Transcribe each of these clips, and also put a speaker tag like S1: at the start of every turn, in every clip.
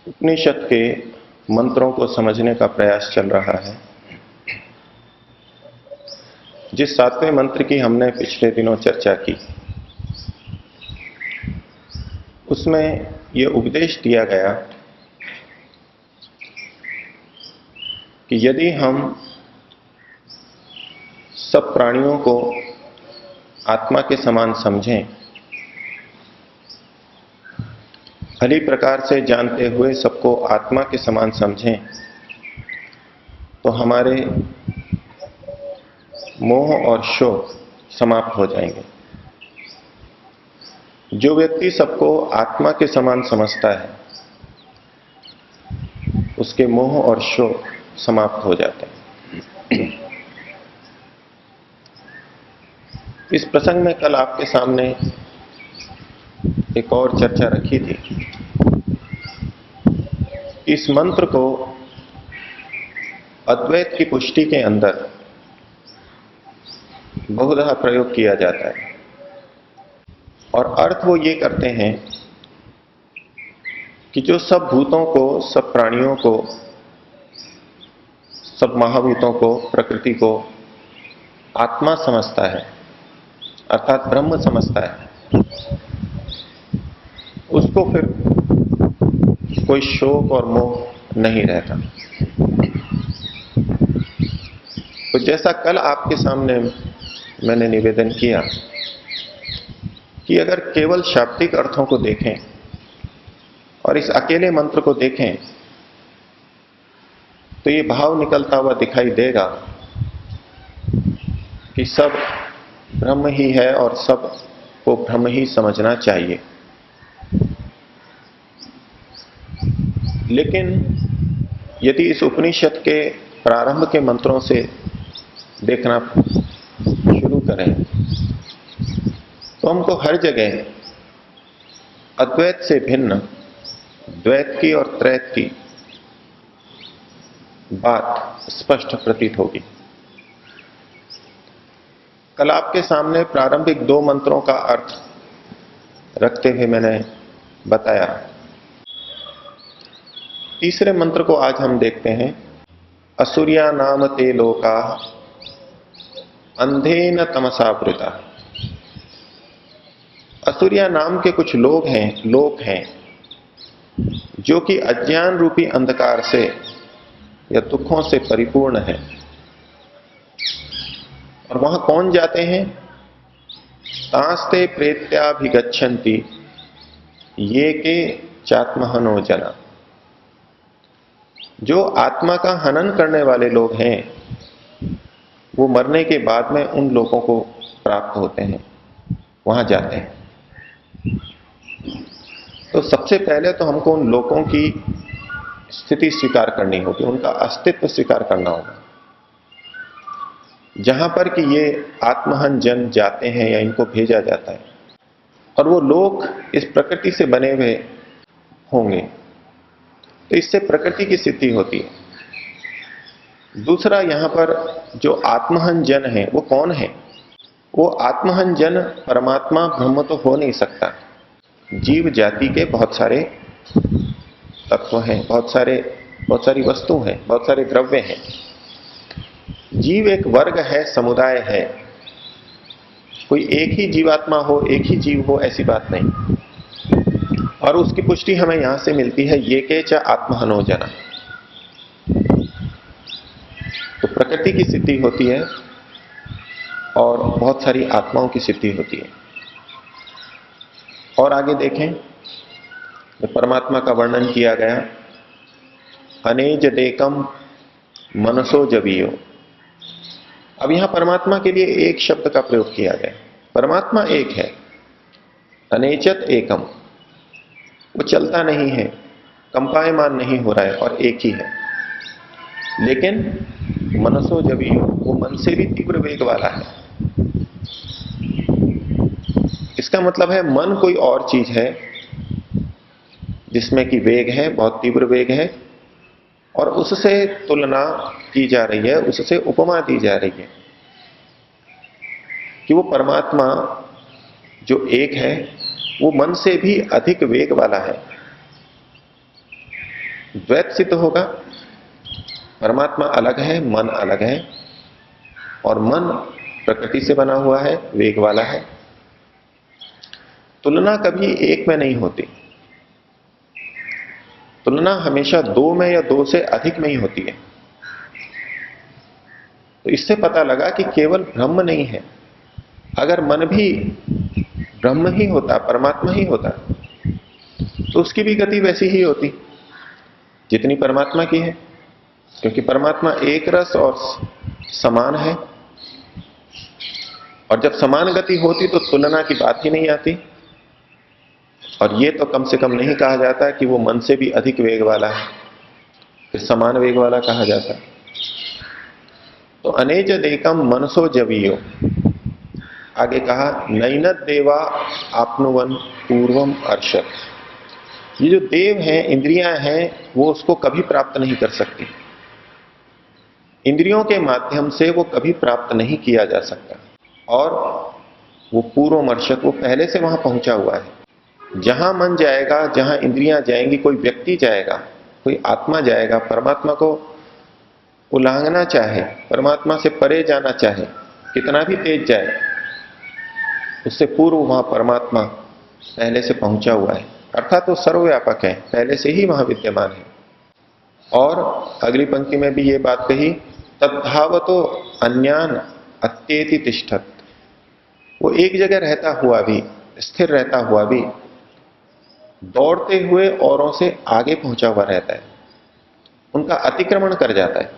S1: उपनिषद के मंत्रों को समझने का प्रयास चल रहा है। जिस 7वें मंत्र की हमने पिछले दिनों चर्चा की, उसमें यह उपदेश दिया गया कि यदि हम सब प्राणियों को आत्मा के समान समझें, भली प्रकार से जानते हुए सबको आत्मा के समान समझें, तो हमारे मोह और शोक समाप्त हो जाएंगे। जो व्यक्ति सबको आत्मा के समान समझता है, उसके मोह और शोक समाप्त हो जाते हैं। इस प्रसंग में कल आपके सामने एक और चर्चा रखी थी। इस मंत्र को अद्वैत की पुष्टि के अंदर बहुधा प्रयोग किया जाता है और अर्थ वो ये करते हैं कि जो सब भूतों को, सब प्राणियों को, सब महाभूतों को, प्रकृति को आत्मा समझता है, अर्थात ब्रह्म समझता है, उसको फिर कोई शोक और मोह नहीं रहता। तो जैसा कल आपके सामने मैंने निवेदन किया कि अगर केवल शाब्दिक अर्थों को देखें और इस अकेले मंत्र को देखें, तो ये भाव निकलता हुआ दिखाई देगा कि सब ब्रह्म ही है और सब को ब्रह्म ही समझना चाहिए। लेकिन यदि इस उपनिषद के प्रारंभ के मंत्रों से देखना शुरू करें, तो हमको हर जगह अद्वैत से भिन्न द्वैत की और त्रैत की बात स्पष्ट प्रतीत होगी। कल आपके सामने प्रारंभिक 2 मंत्रों का अर्थ रखते हुए मैंने बताया। तीसरे मंत्र को आज हम देखते हैं। असुरिया नाम ते लोका अंधेन तमसावृता। असुरिया नाम के कुछ लोग हैं जो कि अज्ञान रूपी अंधकार से या दुखों से परिपूर्ण है। और वहां कौन जाते हैं? तास्ते प्रेत्याभिगच्छन्ति ये के चात्महनो जना। जो आत्मा का हनन करने वाले लोग हैं, वो मरने के बाद में उन लोगों को प्राप्त होते हैं, वहां जाते हैं। तो सबसे पहले तो हमको उन लोगों की स्थिति स्वीकार करनी होगी, उनका अस्तित्व स्वीकार करना होगा, जहां पर कि ये आत्महन जन जाते हैं या इनको भेजा जाता है। और वो लोग इस प्रकृति से बने हुए होंगे, तो इससे प्रकृति की स्थिति होती है। दूसरा, यहां पर जो आत्महन जन है वो कौन है? वो आत्महन जन परमात्मा ब्रह्म तो हो नहीं सकता। जीव जाति के बहुत सारे तत्व हैं, बहुत सारी वस्तु हैं, बहुत सारे द्रव्य हैं। जीव एक वर्ग है, समुदाय है। कोई एक ही जीवात्मा हो, एक ही जीव हो, ऐसी बात नहीं। और उसकी पुष्टि हमें यहां से मिलती है, ये के च आत्महनो जना। तो प्रकृति की सिद्धि होती है और बहुत सारी आत्माओं की सिद्धि होती है। और आगे देखें, परमात्मा का वर्णन किया गया, अनेज देकम मनसो जबियो। अब यहां परमात्मा के लिए एक शब्द का प्रयोग किया गया। परमात्मा एक है, अनेचत एकम, वो चलता नहीं है, कंपायमान नहीं हो रहा है और एक ही है। लेकिन मनसो जबियो, वो मन से भी तीव्र वेग वाला है। इसका मतलब है मन कोई और चीज है जिसमें कि वेग है, बहुत तीव्र वेग है, और उससे तुलना की जा रही है, उससे उपमा दी जा रही है कि वो परमात्मा जो एक है वो मन से भी अधिक वेग वाला है। द्वैत सिद्ध होगा, परमात्मा अलग है, मन अलग है, और मन प्रकृति से बना हुआ है, वेग वाला है। तुलना कभी एक में नहीं होती, तुलना हमेशा दो में या दो से अधिक में ही होती है। तो इससे पता लगा कि केवल ब्रह्म नहीं है। अगर मन भी ब्रह्म ही होता, परमात्मा ही होता, तो उसकी भी गति वैसी ही होती जितनी परमात्मा की है, क्योंकि परमात्मा एक रस और समान है। और जब समान गति होती तो तुलना की बात ही नहीं आती। और ये तो कम से कम नहीं कहा जाता कि वो मन से भी अधिक वेग वाला है, फिर समान वेग वाला कहा जाता है। तो अनेज देकम मनसो जवीयो, आगे कहा नैनद देवा आपनुवन पूर्वम अर्षत। ये जो देव हैं, इंद्रियां हैं, वो उसको कभी प्राप्त नहीं कर सकती। इंद्रियों के माध्यम से वो कभी प्राप्त नहीं किया जा सकता। और वो पूर्वमर्शक, वो पहले से वहां पहुंचा हुआ है। जहां मन जाएगा, जहां इंद्रियां जाएंगी, कोई व्यक्ति जाएगा, कोई आत्मा जाएगा, परमात्मा को उल्लांघना चाहे, परमात्मा से परे जाना चाहे, कितना भी तेज जाए, उससे पूर्व वहां परमात्मा पहले से पहुंचा हुआ है। अर्थात वो सर्वव्यापक है, पहले से ही वहां विद्यमान है। और अगली पंक्ति में भी ये बात कही, तद्भावतो अन्यान अत्येति तिष्ठत। वो एक जगह रहता हुआ भी, स्थिर रहता हुआ भी, दौड़ते हुए औरों से आगे पहुंचा हुआ रहता है, उनका अतिक्रमण कर जाता है।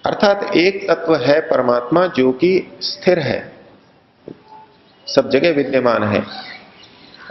S1: अर्थात एक तत्व है परमात्मा जो कि स्थिर है, सब जगह विद्यमान है,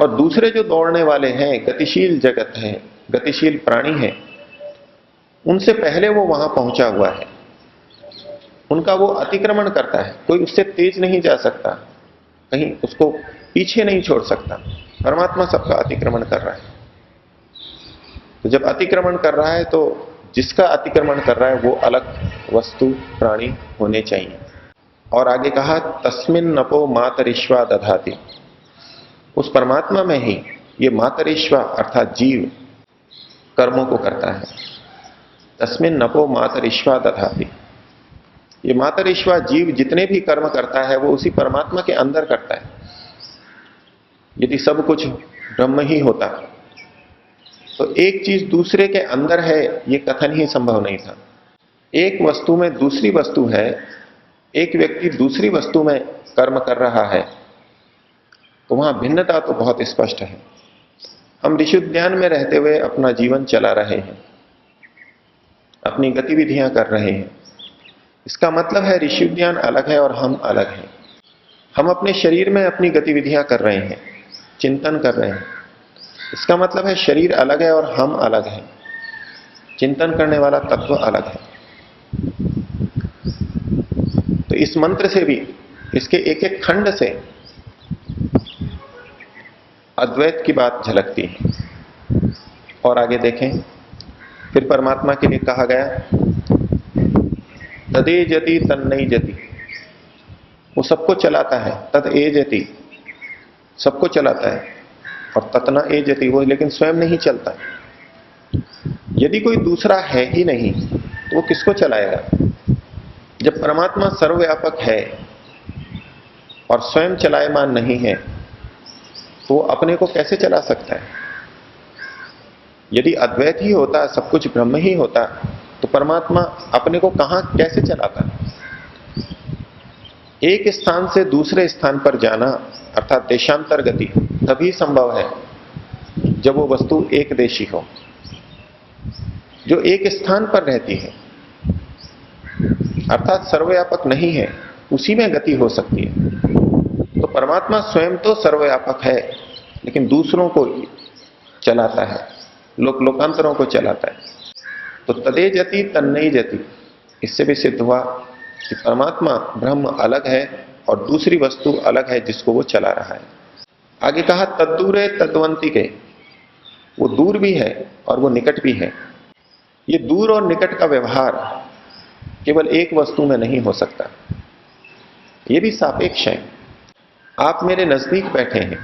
S1: और दूसरे जो दौड़ने वाले हैं, गतिशील जगत है, गतिशील प्राणी है, उनसे पहले वो वहां पहुंचा हुआ है। उनका वो अतिक्रमण करता है, कोई उससे तेज नहीं जा सकता, कहीं उसको पीछे नहीं छोड़ सकता। परमात्मा सबका अतिक्रमण कर रहा है। तो जब अतिक्रमण कर रहा है तो जिसका अतिक्रमण कर रहा है वो अलग वस्तु, प्राणी होने चाहिए। और आगे कहा तस्मिन नपो मातरिश्वा दधाति। उस परमात्मा में ही ये मातरिश्वा अर्थात जीव कर्मों को करता है। तस्मिन नपो मातरिश्वा दधाति। ये मातरिश्वा जीव जितने भी कर्म करता है वो उसी परमात्मा के अंदर करता है। यदि सब कुछ ब्रह्म ही होता तो एक चीज दूसरे के अंदर है, ये कथन ही संभव नहीं था। एक वस्तु में दूसरी वस्तु है, एक व्यक्ति दूसरी वस्तु में कर्म कर रहा है, तो वहां भिन्नता तो बहुत स्पष्ट है। हम ऋषिउद्यान में रहते हुए अपना जीवन चला रहे हैं, अपनी गतिविधियां कर रहे हैं। इसका मतलब है ऋषिउद्यान अलग है और हम अलग हैं। हम अपने शरीर में अपनी गतिविधियां कर रहे हैं, चिंतन कर रहे हैं। इसका मतलब है शरीर अलग है और हम अलग हैं, चिंतन करने वाला तत्व अलग है। तो इस मंत्र से भी, इसके एक एक खंड से अद्वैत की बात झलकती है। और आगे देखें, फिर परमात्मा के लिए कहा गया तदे जति तन्नई जति। वो सबको चलाता है, तद ए जति, सबको चलाता है, और ततना ए जति, वो लेकिन स्वयं नहीं चलता। यदि कोई दूसरा है ही नहीं तो वो किसको चलाएगा? जब परमात्मा सर्वव्यापक है और स्वयं चलायमान नहीं है तो वो अपने को कैसे चला सकता है? यदि अद्वैत ही होता, सब कुछ ब्रह्म ही होता, तो परमात्मा अपने को कहां कैसे चलाता? एक स्थान से दूसरे स्थान पर जाना अर्थात देशांतर गति तभी संभव है जब वो वस्तु एक देशी हो, जो एक स्थान पर रहती है, अर्थात सर्वव्यापक नहीं है, उसी में गति हो सकती है। तो परमात्मा स्वयं तो सर्वव्यापक है, लेकिन दूसरों को चलाता है, लोकांतरों को चलाता है। तो तदे जति तन्नई जति, इससे भी सिद्ध हुआ कि परमात्मा ब्रह्म अलग है और दूसरी वस्तु अलग है जिसको वो चला रहा है। आगे कहा तद्दूरे तद्वंती के, वो दूर भी है और वो निकट भी है। ये दूर और निकट का व्यवहार केवल एक वस्तु में नहीं हो सकता, ये भी सापेक्ष है। आप मेरे नजदीक बैठे हैं,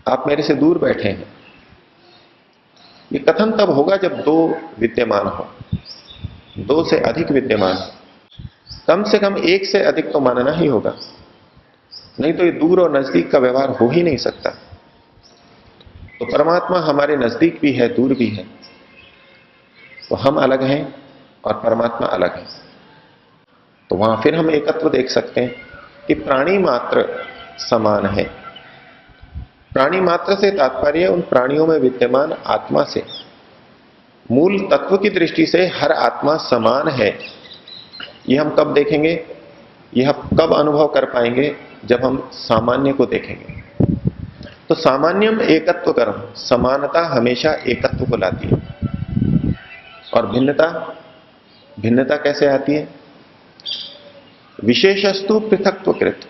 S1: आप मेरे से दूर बैठे हैं। ये कथन तब होगा जब दो विद्यमान हो, दो से अधिक विद्यमान हो। कम से कम एक से अधिक तो मानना ही होगा, नहीं तो ये दूर और नजदीक का व्यवहार हो ही नहीं सकता। तो परमात्मा हमारे नजदीक भी है, दूर भी है। तो हम अलग हैं और परमात्मा अलग है। तो वहां फिर हम एकत्व देख सकते हैं कि प्राणी मात्र समान है। प्राणी मात्र से तात्पर्य उन प्राणियों में विद्यमान आत्मा से। मूल तत्व की दृष्टि से हर आत्मा समान है। यह हम कब देखेंगे, यह हम कब अनुभव कर पाएंगे, जब हम सामान्य को देखेंगे। तो सामान्यम एकत्व कर्म, समानता हमेशा एकत्व को लाती है। और भिन्नता, भिन्नता कैसे आती है? विशेषस्तु पृथक्त्वकृत।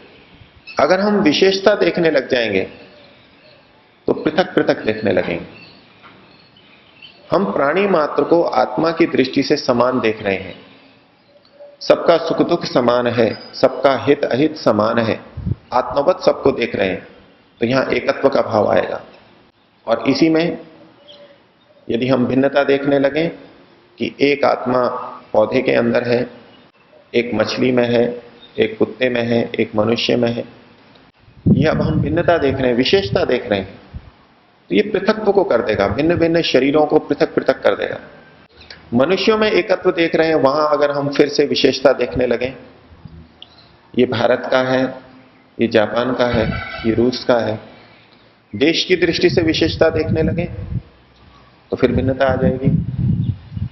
S1: अगर हम विशेषता देखने लग जाएंगे तो पृथक पृथक देखने लगेंगे। हम प्राणी मात्र को आत्मा की दृष्टि से समान देख रहे हैं। सबका सुख दुख समान है, सबका हित अहित समान है, आत्मवत सबको देख रहे हैं। तो यहां एकत्व का भाव आएगा। और इसी में यदि हम भिन्नता देखने लगे कि एक आत्मा पौधे के अंदर है, एक मछली में है, एक कुत्ते में है, एक मनुष्य में है, यह अब हम भिन्नता देख रहे हैं, विशेषता देख रहे हैं, तो ये पृथकत्व को कर देगा, भिन्न भिन्न शरीरों को पृथक पृथक कर देगा। मनुष्यों में एकत्व देख रहे हैं, वहां अगर हम फिर से विशेषता देखने लगे, ये भारत का है, ये जापान का है, ये रूस का है, देश की दृष्टि से विशेषता देखने लगे तो फिर भिन्नता आ जाएगी,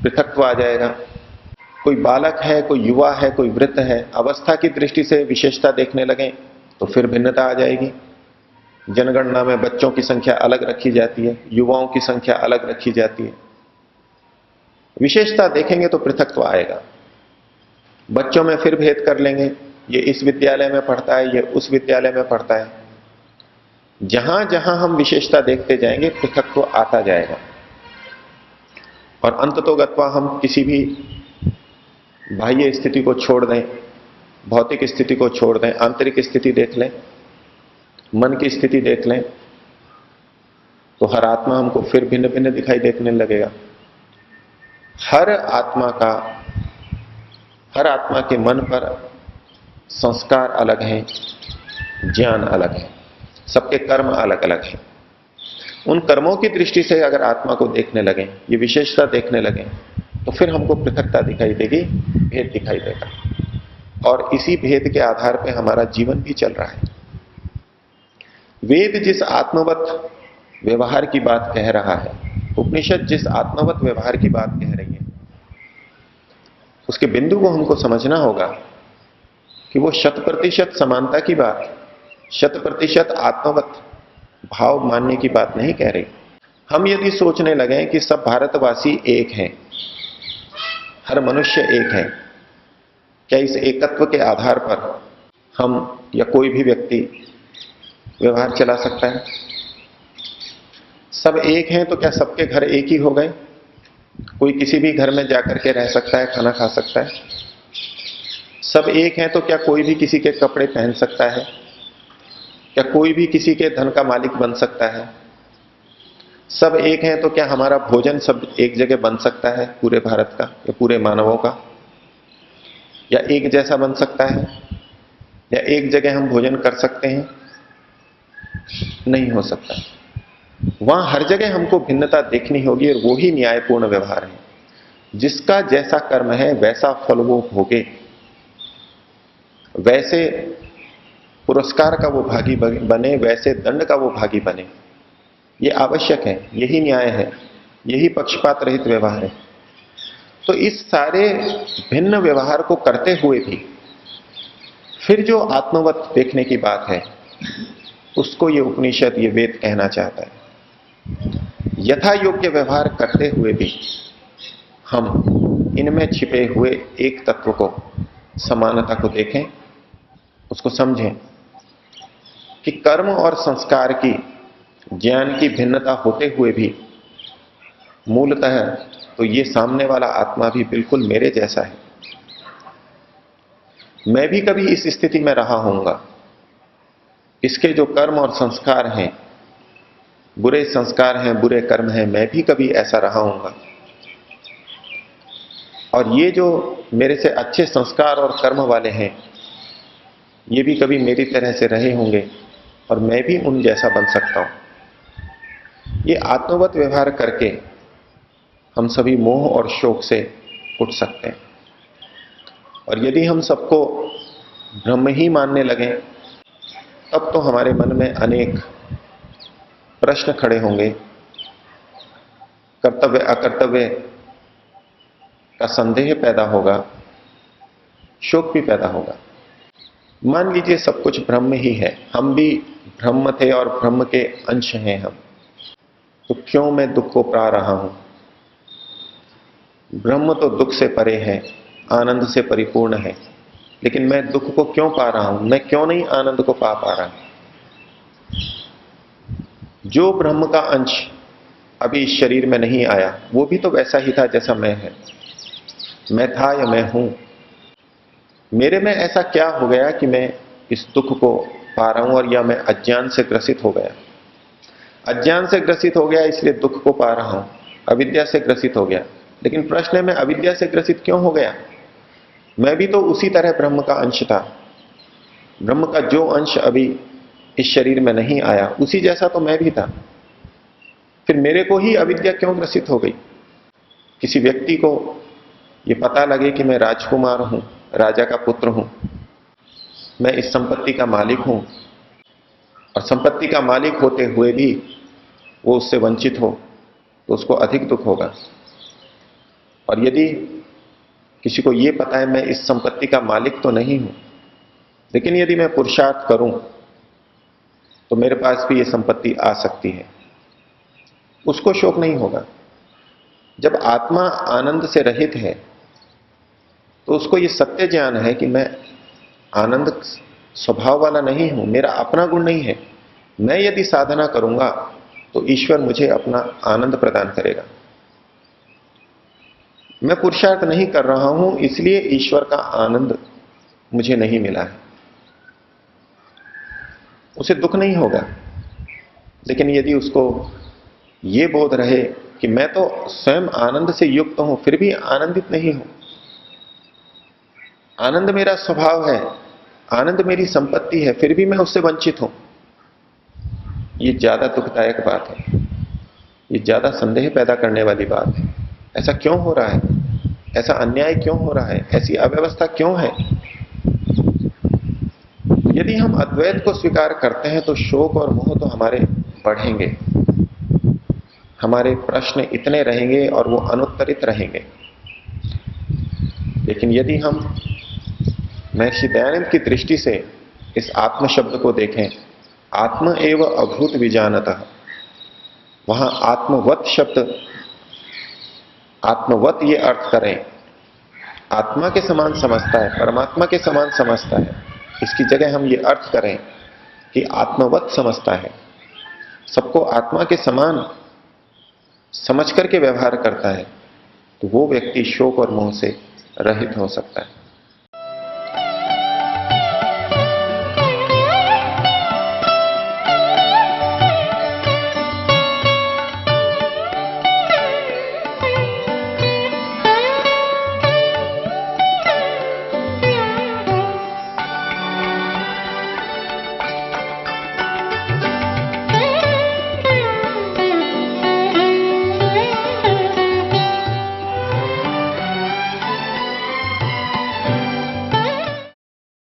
S1: पृथकत्व आ जाएगा। कोई बालक है, कोई युवा है, कोई वृद्ध है, अवस्था की दृष्टि से विशेषता देखने लगे तो फिर भिन्नता आ जाएगी। जनगणना में बच्चों की संख्या अलग रखी जाती है, युवाओं की संख्या अलग रखी जाती है। विशेषता देखेंगे तो पृथकत्व आएगा। बच्चों में फिर भेद कर लेंगे, ये इस विद्यालय में पढ़ता है, ये उस विद्यालय में पढ़ता है। जहां जहां हम विशेषता देखते जाएंगे पृथकत्व आता जाएगा। और अंततोगत्वा हम किसी भी बाह्य स्थिति को छोड़ दें, भौतिक स्थिति को छोड़ दें, आंतरिक स्थिति देख लें, मन की स्थिति देख लें, तो हर आत्मा हमको फिर भिन्न भिन्न दिखाई देने लगेगा। हर आत्मा के मन पर संस्कार अलग हैं, ज्ञान अलग है, सबके कर्म अलग अलग हैं। उन कर्मों की दृष्टि से अगर आत्मा को देखने लगे, ये विशेषता देखने लगे, तो फिर हमको पृथकता दिखाई देगी, भेद दिखाई देगा। और इसी भेद के आधार पर हमारा जीवन भी चल रहा है। वेद जिस आत्मवत व्यवहार की बात कह रहा है, उपनिषद जिस आत्मवत व्यवहार की बात कह रही है, उसके बिंदु को हमको समझना होगा कि वो 100% समानता की बात, 100% आत्मवत भाव मानने की बात नहीं कह रही। हम यदि सोचने लगे कि सब भारतवासी एक हैं, हर मनुष्य एक है, क्या इस एकत्व के आधार पर हम या कोई भी व्यक्ति व्यवहार चला सकता है? सब एक हैं तो क्या सबके घर एक ही हो गए? कोई किसी भी घर में जाकर के रह सकता है, खाना खा सकता है? सब एक हैं तो क्या कोई भी किसी के कपड़े पहन सकता है? क्या कोई भी किसी के धन का मालिक बन सकता है? सब एक हैं तो क्या हमारा भोजन सब एक जगह बन सकता है, पूरे भारत का या पूरे मानवों का? या एक जैसा बन सकता है? या एक जगह हम भोजन कर सकते हैं? नहीं हो सकता। वहां हर जगह हमको भिन्नता देखनी होगी, और वो ही न्यायपूर्ण व्यवहार है। जिसका जैसा कर्म है वैसा फल वो भोगे, वैसे पुरस्कार का वो भागी बने, वैसे दंड का वो भागी बने। ये आवश्यक है, यही न्याय है, यही पक्षपात रहित व्यवहार है। तो इस सारे भिन्न व्यवहार को करते हुए भी फिर जो आत्मवत देखने की बात है, उसको ये उपनिषद, ये वेद कहना चाहता है। यथा योग्य व्यवहार करते हुए भी हम इनमें छिपे हुए एक तत्व को, समानता को देखें, उसको समझें कि कर्म और संस्कार की, ज्ञान की भिन्नता होते हुए भी मूलतः तो ये सामने वाला आत्मा भी बिल्कुल मेरे जैसा है। मैं भी कभी इस स्थिति में रहा होऊंगा, इसके जो कर्म और संस्कार हैं, बुरे संस्कार हैं, बुरे कर्म हैं, मैं भी कभी ऐसा रहा हूंगा। और ये जो मेरे से अच्छे संस्कार और कर्म वाले हैं, ये भी कभी मेरी तरह से रहे होंगे और मैं भी उन जैसा बन सकता हूं। ये आत्मवत व्यवहार करके हम सभी मोह और शोक से उठ सकते हैं। और यदि हम सबको ब्रह्म ही मानने लगें, तब तो हमारे मन में अनेक प्रश्न खड़े होंगे, कर्तव्य अकर्तव्य का संदेह पैदा होगा, शोक भी पैदा होगा। मान लीजिए सब कुछ ब्रह्म ही है, हम भी ब्रह्म थे और ब्रह्म के अंश हैं हम, तो क्यों मैं दुख को पा रहा हूं? ब्रह्म तो दुख से परे है, आनंद से परिपूर्ण है, लेकिन मैं दुख को क्यों पा रहा हूं? मैं क्यों नहीं आनंद को पा रहा? जो ब्रह्म का अंश अभी इस शरीर में नहीं आया, वो भी तो वैसा ही था जैसा मैं है। मैं था या मैं हूं? मेरे में ऐसा क्या हो गया कि मैं इस दुख को पा रहा हूं? और या मैं अज्ञान से ग्रसित हो गया? अज्ञान से ग्रसित हो गया इसलिए दुख को पा रहा हूं, अविद्या से ग्रसित हो गया। लेकिन प्रश्न है, मैं अविद्या से ग्रसित क्यों हो गया? मैं भी तो उसी तरह ब्रह्म का अंश था। ब्रह्म का जो अंश अभी इस शरीर में नहीं आया, उसी जैसा तो मैं भी था। फिर मेरे को ही अविद्या क्यों ग्रसित हो गई? किसी व्यक्ति को ये पता लगे कि मैं राजकुमार हूं, राजा का पुत्र हूं, मैं इस संपत्ति का मालिक हूं, और संपत्ति का मालिक होते हुए भी वो उससे वंचित हो, तो उसको अधिक दुख होगा। और यदि किसी को यह पता है मैं इस संपत्ति का मालिक तो नहीं हूं, लेकिन यदि मैं पुरुषार्थ करूं तो मेरे पास भी यह संपत्ति आ सकती है, उसको शोक नहीं होगा। जब आत्मा आनंद से रहित है तो उसको यह सत्य ज्ञान है कि मैं आनंद स्वभाव वाला नहीं हूं, मेरा अपना गुण नहीं है। मैं यदि साधना करूंगा तो ईश्वर मुझे अपना आनंद प्रदान करेगा। मैं पुरुषार्थ नहीं कर रहा हूं इसलिए ईश्वर का आनंद मुझे नहीं मिला है, उसे दुख नहीं होगा। लेकिन यदि उसको यह बोध रहे कि मैं तो स्वयं आनंद से युक्त हूं, फिर भी आनंदित नहीं हूं, आनंद मेरा स्वभाव है, आनंद मेरी संपत्ति है, फिर भी मैं उससे वंचित हूं, यह ज्यादा दुखदायक बात है, यह ज्यादा संदेह पैदा करने वाली बात है। ऐसा क्यों हो रहा है? ऐसा अन्याय क्यों हो रहा है? ऐसी अव्यवस्था क्यों है? यदि हम अद्वैत को स्वीकार करते हैं तो शोक और मोह तो हमारे बढ़ेंगे, हमारे प्रश्न इतने रहेंगे और वो अनुत्तरित रहेंगे। लेकिन यदि हम महर्षि दयानंद की दृष्टि से इस आत्म शब्द को देखें, आत्म एव अभूत विजानतः, वहां आत्मवत शब्द, आत्मवत ये अर्थ करें, आत्मा के समान समझता है, परमात्मा के समान समझता है, इसकी जगह हम ये अर्थ करें कि आत्मवत समझता है, सबको आत्मा के समान समझ करके व्यवहार करता है, तो वो व्यक्ति शोक और मोह से रहित हो सकता है।